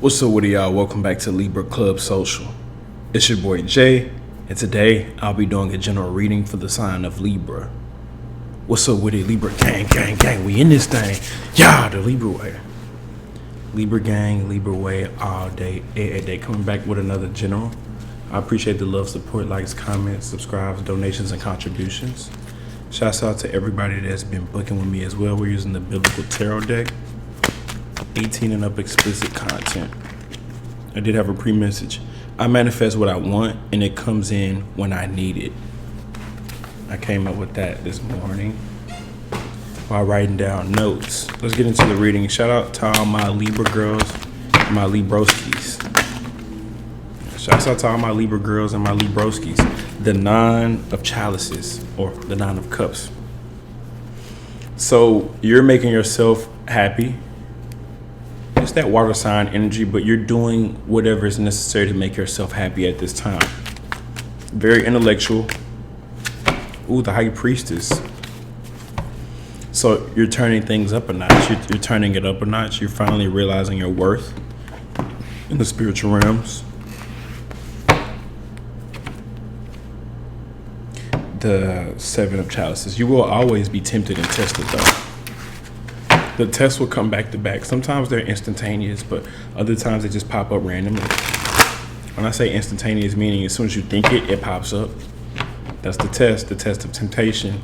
What's up with y'all? Welcome back to Libra Club Social. It's your boy Jay, and today I'll be doing a general reading for the sign of Libra. What's up with it, Libra gang, gang, gang? We in this thing. Yeah, the Libra way. Libra gang, Libra way, all day, every day. Coming back with another general. I appreciate the love, support, likes, comments, subscribes, donations, and contributions. Shouts out to everybody that's been booking with me as well. We're using the Biblical Tarot deck. 18 and up explicit content. I did have a pre-message. I manifest what I want and it comes in when I need it. I came up with that this morning while writing down notes. Let's get into the reading. Shout out to all my Libra girls and my Libroskis. Shouts out to all my Libra girls and my Libroskis. The 9 of chalices, or the 9 of cups. So you're making yourself happy. It's that water sign energy, but you're doing whatever is necessary to make yourself happy at this time. Very intellectual. Ooh, the High Priestess. So you're turning things up a notch. You're turning it up a notch. You're finally realizing your worth in the spiritual realms. The 7 of chalices. You will always be tempted and tested, though. The tests will come back to back. Sometimes they're instantaneous, but other times they just pop up randomly. When I say instantaneous, meaning as soon as you think it, it pops up. That's the test of temptation.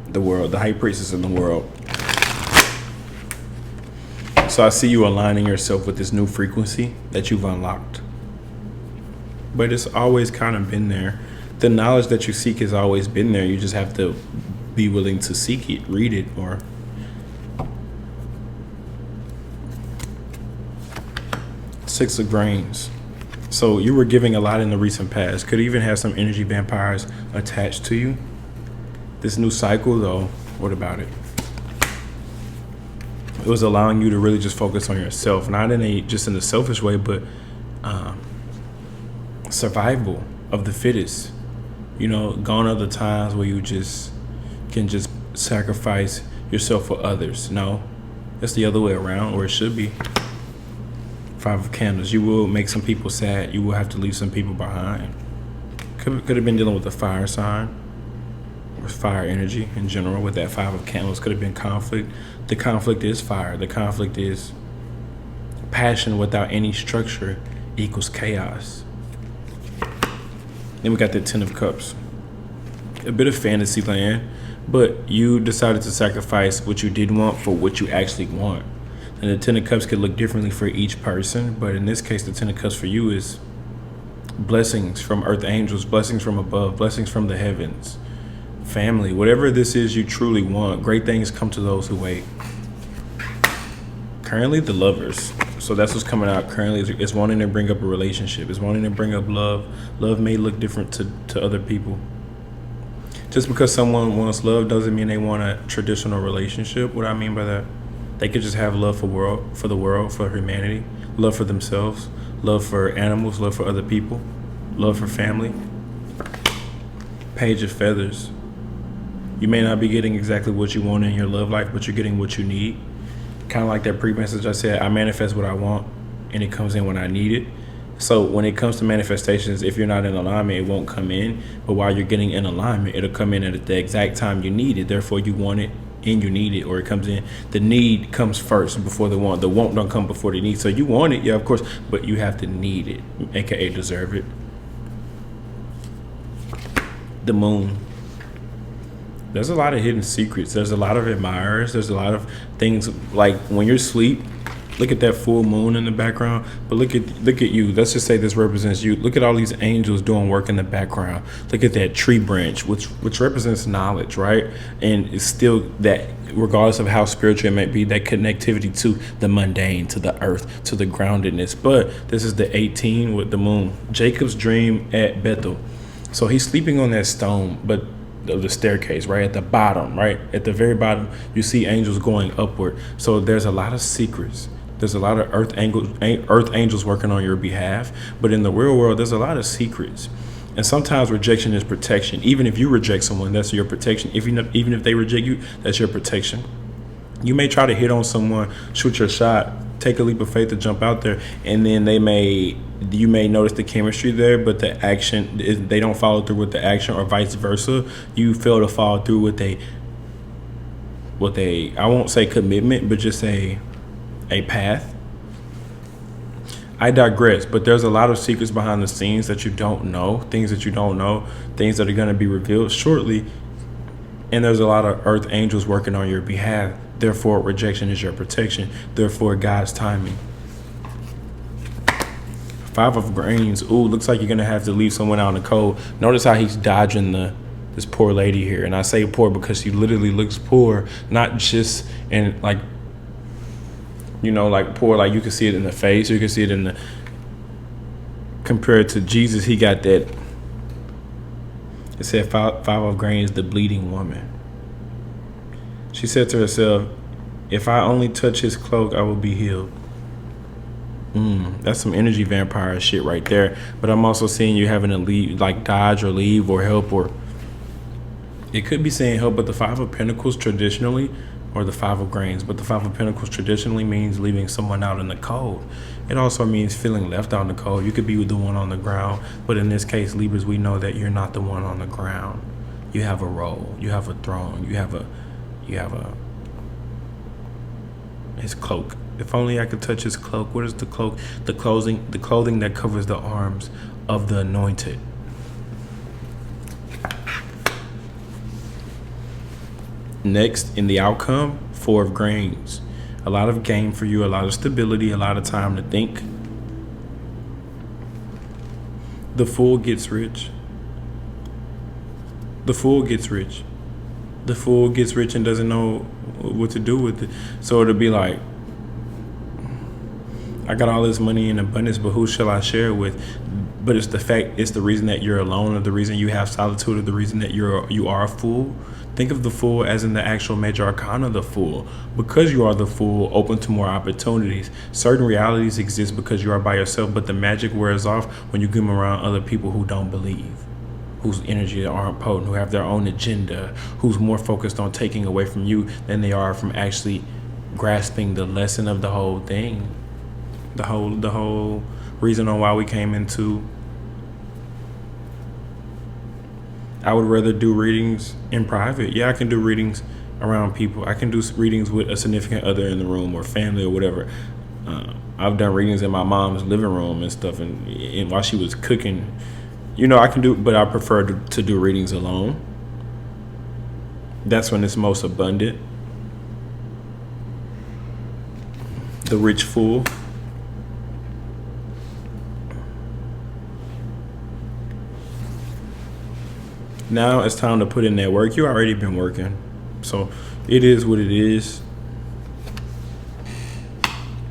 The world, the High Priestess in the world. So I see you aligning yourself with this new frequency that you've unlocked. But it's always kind of been there. The knowledge that you seek has always been there. You just have to be willing to seek it, read it, or Six of Grains. So you were giving a lot in the recent past. Could even have some energy vampires attached to you. This new cycle, though, what about it? It was allowing you to really just focus on yourself, not just in a selfish way, but survival of the fittest. You know, gone are the times where you just can just sacrifice yourself for others. No, it's the other way around, or it should be. 5 of Candles. You will make some people sad. You will have to leave some people behind. Could have been dealing with a fire sign or fire energy in general with that 5 of Candles. Could have been conflict. The conflict is fire. The conflict is passion without any structure equals chaos. Then we got the 10 of Cups. A bit of fantasy land, but you decided to sacrifice what you didn't want for what you actually want. And the 10 of Cups could look differently for each person, but in this case, the 10 of Cups for you is blessings from earth angels, blessings from above, blessings from the heavens, family, whatever this is you truly want. Great things come to those who wait. Currently, the Lovers. So that's what's coming out currently. It's wanting to bring up a relationship. It's wanting to bring up love. Love may look different to other people. Just because someone wants love doesn't mean they want a traditional relationship. What I mean by that? They could just have love for the world, for humanity, love for themselves, love for animals, love for other people, love for family. Page of Feathers. You may not be getting exactly what you want in your love life, but you're getting what you need. Kind of like that pre-message I said, I manifest what I want, and it comes in when I need it. So when it comes to manifestations, if you're not in alignment, it won't come in. But while you're getting in alignment, it'll come in at the exact time you need it. Therefore, you want it and you need it, or it comes in. The need comes first before the want. The want don't come before the need. So you want it, yeah, of course, but you have to need it, aka deserve it. The Moon. There's a lot of hidden secrets. There's a lot of admirers. There's a lot of things, like when you're asleep, look at that full moon in the background, but look at you. Let's just say this represents you. Look at all these angels doing work in the background. Look at that tree branch, which represents knowledge, right? And it's still that, regardless of how spiritual it might be, that connectivity to the mundane, to the earth, to the groundedness. But this is the 18 with the moon. Jacob's dream at Bethel. So he's sleeping on that stone, but of the staircase, right at the bottom, right at the very bottom, you see angels going upward. So there's a lot of secrets. There's a lot of earth angels working on your behalf, but in the real world, there's a lot of secrets. And sometimes rejection is protection. Even if you reject someone, that's your protection. Even if they reject you, that's your protection. You may try to hit on someone, shoot your shot, take a leap of faith to jump out there, and then you may notice the chemistry there, but the action they don't follow through with the action, or vice versa. You fail to follow through with a I won't say commitment, but just a path. I digress, but there's a lot of secrets behind the scenes that you don't know, things that you don't know, things that are going to be revealed shortly. And there's a lot of earth angels working on your behalf. Therefore, rejection is your protection. Therefore, God's timing. 5 of Grains. Ooh, looks like you're going to have to leave someone out in the cold. Notice how he's dodging this poor lady here. And I say poor because she literally looks poor, not just in like, like poor, like you can see it in the face, you can see it in the, compared to Jesus, he got that. It said 5 of Grains, the bleeding woman. She said to herself, if I only touch his cloak, I will be healed. That's some energy vampire shit right there. But I'm also seeing you having to leave, like dodge or leave or help, or it could be saying help, but the 5 of Pentacles traditionally, or the 5 of Grains, but the 5 of Pentacles traditionally means leaving someone out in the cold. It also means feeling left out in the cold. You could be the one on the ground, but in this case, Libras, we know that you're not the one on the ground. You have a role, you have a throne, you have his cloak. If only I could touch his cloak. What is the cloak? The clothing that covers the arms of the anointed. Next, in the outcome, 4 of Grains. A lot of gain for you, a lot of stability, a lot of time to think. The Fool gets rich. The Fool gets rich. The Fool gets rich and doesn't know what to do with it. So it'll be like, I got all this money in abundance, but who shall I share it with? But it's the reason that you're alone, or the reason you have solitude, or the reason that you are a fool. Think of the Fool as in the actual major arcana, the Fool. Because you are the Fool, open to more opportunities. Certain realities exist because you are by yourself, but the magic wears off when you come around other people who don't believe, whose energy aren't potent, who have their own agenda, who's more focused on taking away from you than they are from actually grasping the lesson of the whole thing. The whole reason on why we came into. I would rather do readings in private. Yeah, I can do readings around people. I can do readings with a significant other in the room, or family, or whatever. I've done readings in my mom's living room and stuff, and while she was cooking. I can do, but I prefer to do readings alone. That's when it's most abundant. The Rich Fool. Now it's time to put in that work. You already been working, so it is what it is.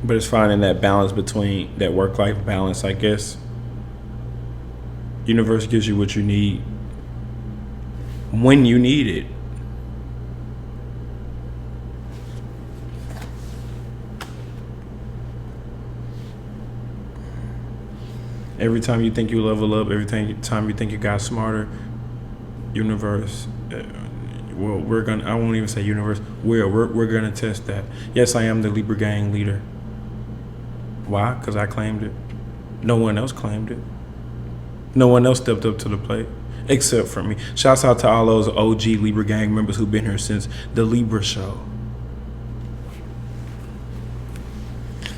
But it's finding that balance between that work-life balance, I guess. Universe gives you what you need when you need it. Every time you think you level up, every time you think you got smarter, universe, I won't even say universe, we're gonna test that. Yes, I am the Libra gang leader. Why? Because I claimed it. No one else claimed it. No one else stepped up to the plate except for me. Shouts out to all those OG Libra gang members who've been here since the Libra show.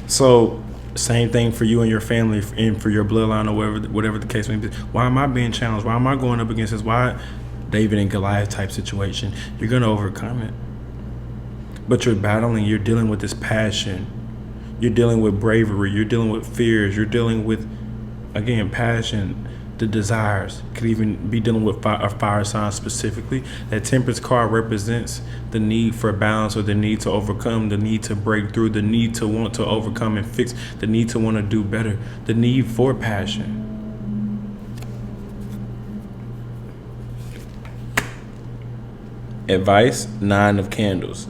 So same thing for you and your family, and for your bloodline, or whatever the case may be. Why am I being challenged? Why am I going up against this? Why David and Goliath type situation? You're going to overcome it. But you're dealing with this passion. You're dealing with bravery. You're dealing with fears. You're dealing with, again, passion, the desires. Could even be dealing with a fire sign specifically. That Temperance card represents the need for balance, or the need to overcome, the need to break through, the need to want to overcome and fix, the need to want to do better, the need for passion. Advice, 9 of Candles.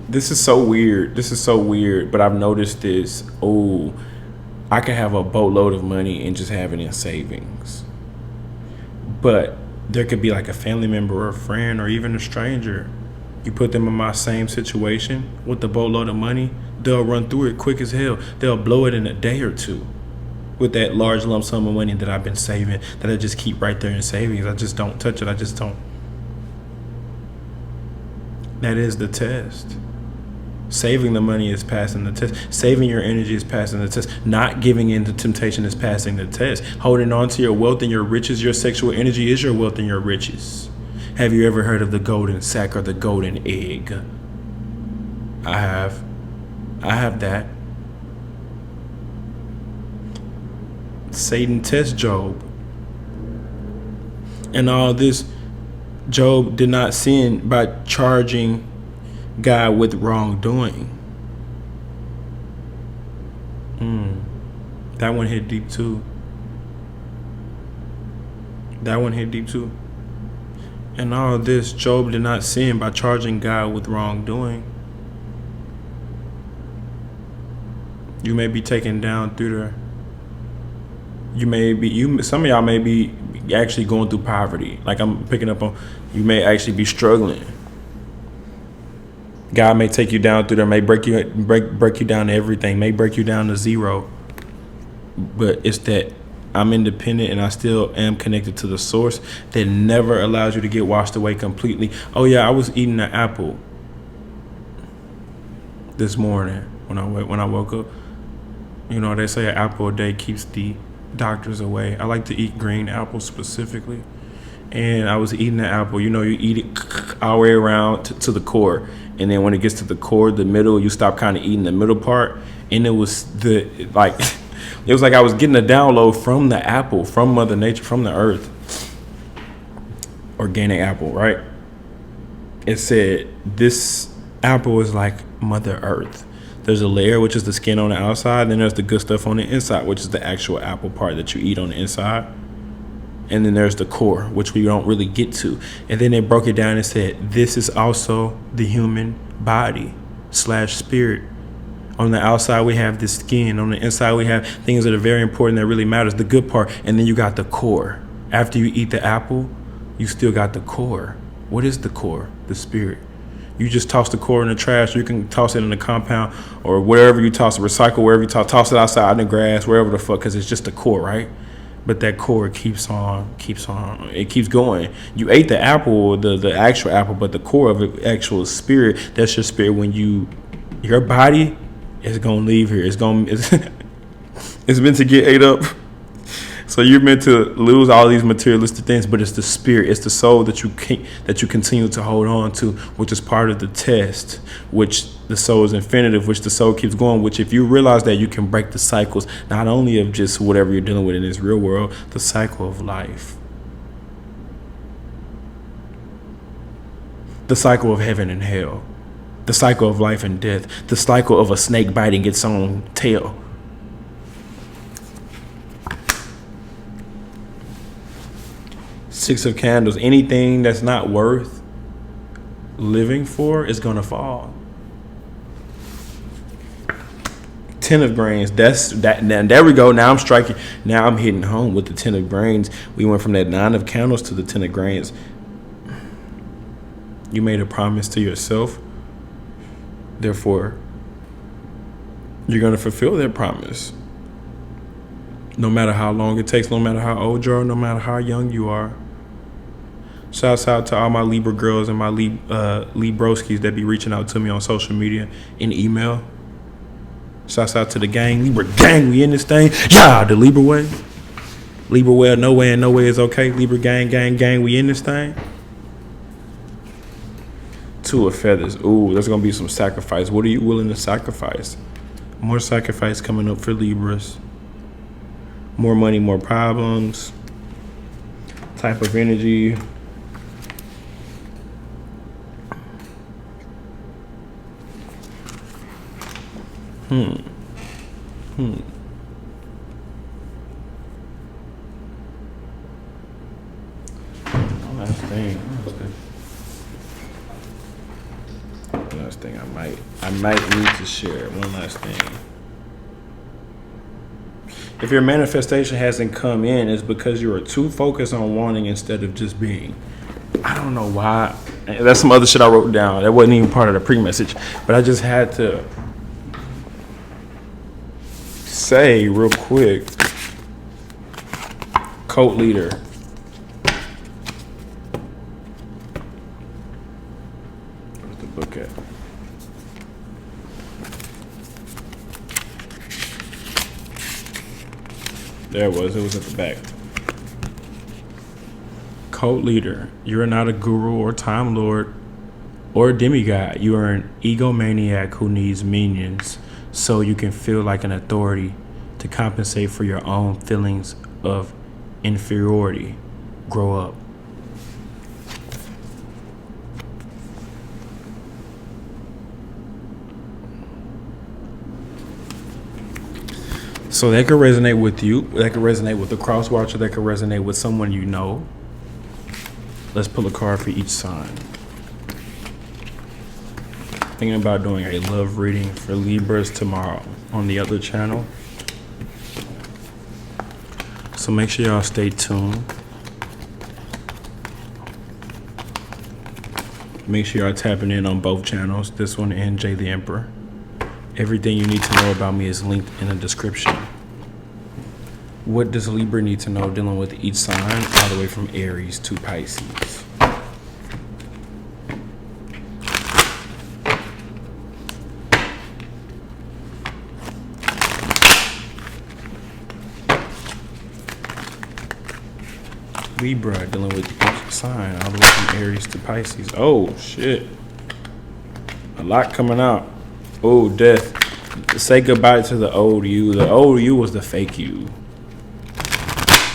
This is so weird, but I've noticed this. I could have a boatload of money and just have it in savings. But there could be like a family member or a friend or even a stranger You put them in my same situation with the boatload of money, they'll run through it quick as hell. They'll blow it in a day or two with that large lump sum of money that I've been saving, that I just keep right there in savings. I just don't touch it. I just don't. That is the test. Saving the money is passing the test. Saving your energy is passing the test. Not giving in to temptation is passing the test. Holding on to your wealth and your riches, your sexual energy is your wealth and your riches. Have you ever heard of the golden sack or the golden egg? I have. I have that. Satan tests Job. And all this, Job did not sin by charging God with wrongdoing. That one hit deep too. That one hit deep too. And all this, Job did not sin by charging God with wrongdoing. You may be taken down through the. Some of y'all may be actually going through poverty. Like I'm picking up on, you may actually be struggling. God may take you down through there, may break you down to everything, may break you down to zero. But it's that I'm independent and I still am connected to the source that never allows you to get washed away completely. Oh yeah, I was eating an apple this morning when I woke up. You know, they say an apple a day keeps the doctors away. I like to eat green apples specifically. And I was eating the apple. You know, you eat it all the way around to the core. And then when it gets to the core, the middle, you stop kind of eating the middle part. And it was it was like I was getting a download from the apple, from Mother Nature, from the earth. Organic apple, right? It said this apple is like Mother Earth. There's a layer, which is the skin on the outside. Then there's the good stuff on the inside, which is the actual apple part that you eat on the inside. And then there's the core, which we don't really get to. And then they broke it down and said, this is also the human body / spirit. On the outside, we have the skin. On the inside, we have things that are very important that really matters, the good part. And then you got the core. After you eat the apple, you still got the core. What is the core? The spirit. You just toss the core in the trash. You can toss it in the compound or wherever you toss it, recycle wherever you toss it outside in the grass, wherever the fuck, because it's just the core, right? But that core keeps on. It keeps going. You ate the apple, the actual apple, but the core of the actual spirit, that's your spirit. When your body is going to leave here. It's meant to get ate up. So you're meant to lose all these materialistic things, but it's the spirit, it's the soul that you continue to hold on to, which is part of the test, which the soul is infinitive, which the soul keeps going, which if you realize that you can break the cycles, not only of just whatever you're dealing with in this real world, the cycle of life, the cycle of heaven and hell, the cycle of life and death, the cycle of a snake biting its own tail. Six of Candles. Anything that's not worth living for is gonna fall. Ten of Grains. That's that. Now there we go. Now I'm striking. Now I'm hitting home with the Ten of Grains. We went from that Nine of Candles to the Ten of Grains. You made a promise to yourself. Therefore, you're gonna fulfill that promise. No matter how long it takes, no matter how old you are, no matter how young you are. Shouts out to all my Libra girls and my Libroskis that be reaching out to me on social media and email. Shouts out to the gang, Libra gang, we in this thing. Yeah, the Libra way. Libra well, no way and no way is okay. Libra gang, we in this thing. Two of Feathers. Ooh, there's going to be some sacrifice. What are you willing to sacrifice? More sacrifice coming up for Libras. More money, more problems. Type of energy. One last thing. One last thing I might need to share. One last thing. If your manifestation hasn't come in, it's because you are too focused on wanting instead of just being. I don't know why That's some other shit I wrote down. That wasn't even part of the pre-message, but I just had to say real quick. Cult leader. Where's the book at? There it was. It was at the back. Cult leader. You are not a guru or time lord or a demigod. You are an egomaniac who needs minions so you can feel like an authority to compensate for your own feelings of inferiority. Grow up. So that could resonate with you. That could resonate with the cross watcher. That could resonate with someone you know. Let's pull a card for each sign. Thinking about doing a love reading for Libras tomorrow on the other channel. So make sure y'all stay tuned. Make sure y'all tapping in on both channels, this one and Jay the Emperor. Everything you need to know about me is linked in the description. What does Libra need to know dealing with each sign all the way from Aries to Pisces? Libra dealing with each sign all the way from Aries to Pisces. Oh shit. A lot coming out. Oh, death. Say goodbye to the old you. The old you was the fake you.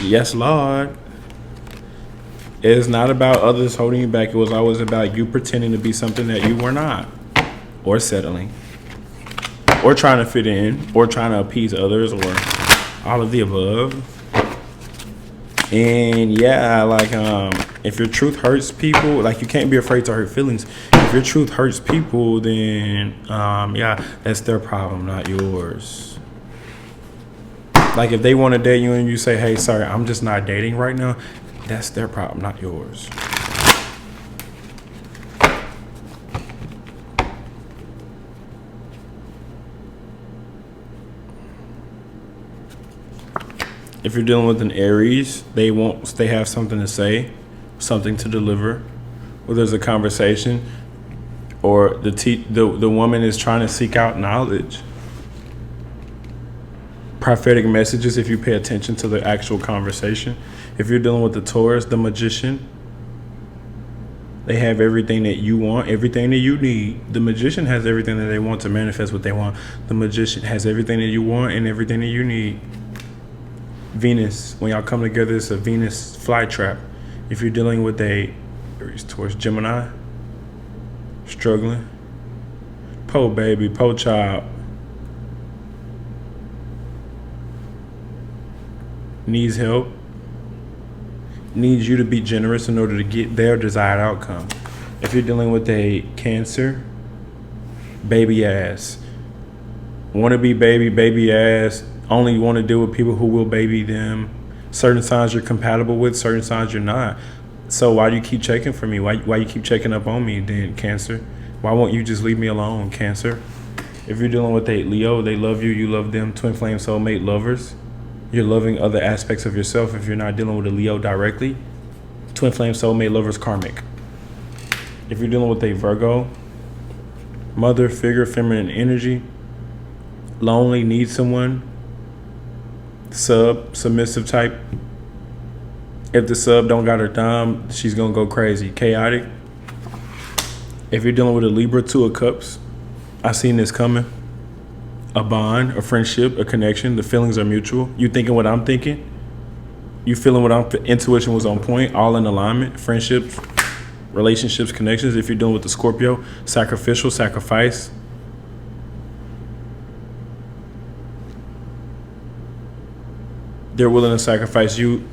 Yes, Lord. It's not about others holding you back. It was always about you pretending to be something that you were not. Or settling. Or trying to fit in. Or trying to appease others. Or all of the above. And yeah, like, if your truth hurts people, like, you can't be afraid to hurt feelings. If your truth hurts people, then, yeah, that's their problem, not yours. Like, if they want to date you and you say, hey, sorry, I'm just not dating right now, that's their problem, not yours. If you're dealing with an Aries, they have something to say, something to deliver, or there's a conversation, or the woman is trying to seek out knowledge. Prophetic messages if you pay attention to the actual conversation. If you're dealing with the Taurus, the magician, they have everything that you want, everything that you need. The magician has everything that they want to manifest what they want. The magician has everything that you want and everything that you need. Venus, when y'all come together, it's a Venus flytrap. If you're dealing with a Aries, Taurus, Gemini, struggling, po baby, po child, needs help, needs you to be generous in order to get their desired outcome. If you're dealing with a Cancer, baby ass, want to be baby ass, only want to deal with people who will baby them. Certain signs you're compatible with, certain signs you're not. So why do you keep checking for me? Why you keep checking up on me then, Cancer? Why won't you just leave me alone, Cancer? If you're dealing with a Leo, they love you, you love them, twin flame soulmate lovers. You're loving other aspects of yourself if you're not dealing with a Leo directly. Twin flame soulmate lovers karmic. If you're dealing with a Virgo, mother figure, feminine energy, lonely, needs someone, submissive type. If the sub don't got her thumb, she's gonna go crazy. Chaotic. If you're dealing with a Libra, Two of Cups, I seen this coming. A bond, a friendship, a connection. The feelings are mutual. You thinking what I'm thinking. You feeling what I'm. Intuition was on point. All in alignment. Friendships, relationships, connections. If you're dealing with the Scorpio, sacrificial, sacrifice. They're willing to sacrifice you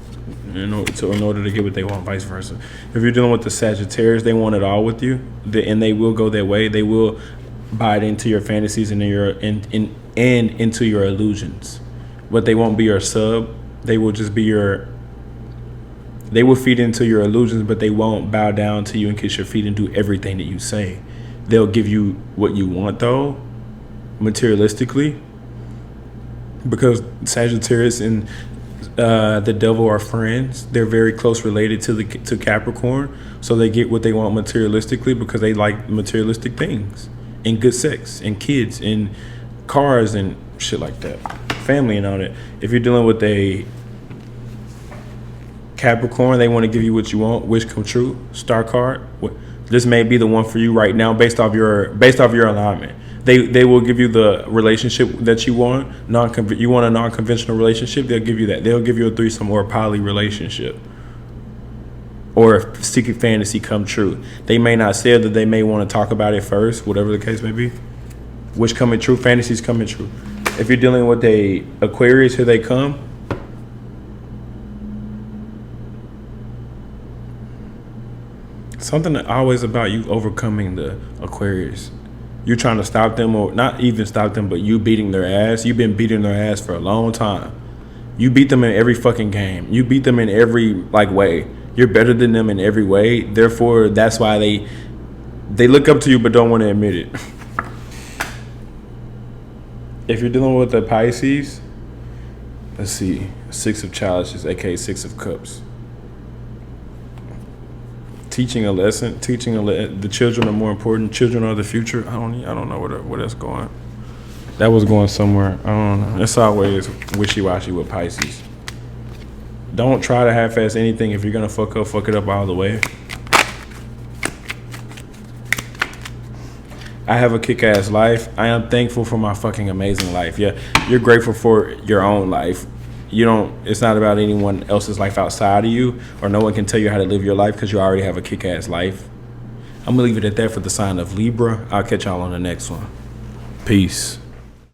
in order to get what they want, vice versa. If you're dealing with the Sagittarius, they want it all with you, and they will go their way. They will bite into your fantasies and into your illusions. But they won't be your sub. They will just be your They will feed into your illusions, but they won't bow down to you and kiss your feet and do everything that you say. They'll give you what you want, though, materialistically, because Sagittarius and the devil are friends. They're very close related to Capricorn, so they get what they want materialistically because they like materialistic things and good sex and kids and cars and shit like that, family and all that. If you're dealing with a Capricorn, they want to give you what you want, wish come true, star card. This may be the one for you right now based off your alignment. They will give you the relationship that you want. You want a non-conventional relationship, they'll give you that. They'll give you a threesome or a poly relationship. Or if secret fantasy come true. They may not say that, they may want to talk about it first, whatever the case may be. Wish coming true, fantasies coming true. If you're dealing with a Aquarius, here they come. Something that always about you overcoming the Aquarius. You're trying to stop them, or not even stop them, but you beating their ass. You've been beating their ass for a long time. You beat them in every fucking game. You beat them in every way. You're better than them in every way. Therefore, that's why they look up to you but don't want to admit it. If you're dealing with the Pisces, let's see, Six of Chalices, aka Six of Cups. Teaching a lesson, the children are more important. Children are the future. I don't know where that's going. That was going somewhere. I don't know. It's always wishy-washy with Pisces. Don't try to half-ass anything. If you're gonna fuck it up all the way. I have a kick-ass life. I am thankful for my fucking amazing life. Yeah, you're grateful for your own life. It's not about anyone else's life outside of you, or no one can tell you how to live your life because you already have a kick-ass life. I'm gonna leave it at that for the sign of Libra. I'll catch y'all on the next one. Peace.